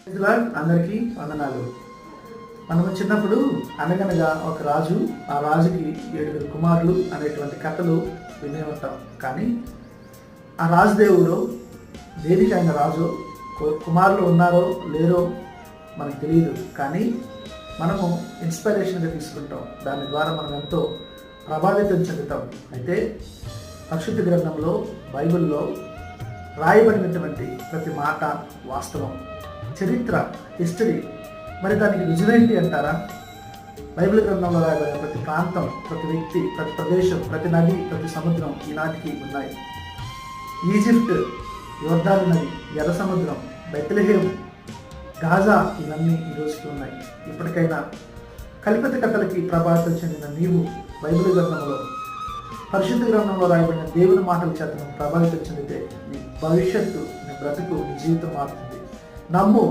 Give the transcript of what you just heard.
అందరికీ వందనాలు. మనము చిన్నప్పుడు అనగనగా ఒక రాజు, ఆ రాజుకి 7 కుమారులు అనేటువంటి కథలు వినే ఉంటాం. కానీ ఆ రాజుదేవుడు దేనికి ఆయన రాజు, కుమారులు ఉన్నారో లేరో మనకు తెలియదు. కానీ మనము ఇన్స్పిరేషన్గా తీసుకుంటాం. దాని ద్వారా మనం ఎంతో ప్రభావితం చెందుతాం. అయితే పరిశుద్ధ గ్రంథంలో, బైబిల్లో రాయబడినటువంటి ప్రతి మాట వాస్తవం. చరిత్ర, హిస్టరీ. మరి దానికి రుజువేంటి అంటారా? బైబిల్ గ్రంథంలో రాయబడిన ప్రతి ప్రాంతం, ప్రతి వ్యక్తి, ప్రతి ప్రదేశం, ప్రతి నది, ప్రతి సముద్రం ఈనాటికి ఉన్నాయి. ఈజిప్ట్, యోర్దాను నది, ఎర్ర సముద్రం, బెత్లెహేం, గాజా ఇవన్నీ ఈ రోజుకి ఉన్నాయి. ఇప్పటికైనా కల్పిత కథలకి ప్రభావితం చెందిన నీవు బైబిల్ గ్రంథంలో, పరిశుద్ధ గ్రంథంలో రాయబడిన దేవుని మాటల చేత ప్రభావితం చెందితే నీ భవిష్యత్తు, నీ బ్రతుకు, నీ జీవితం మారుతుంది. నమ్ము.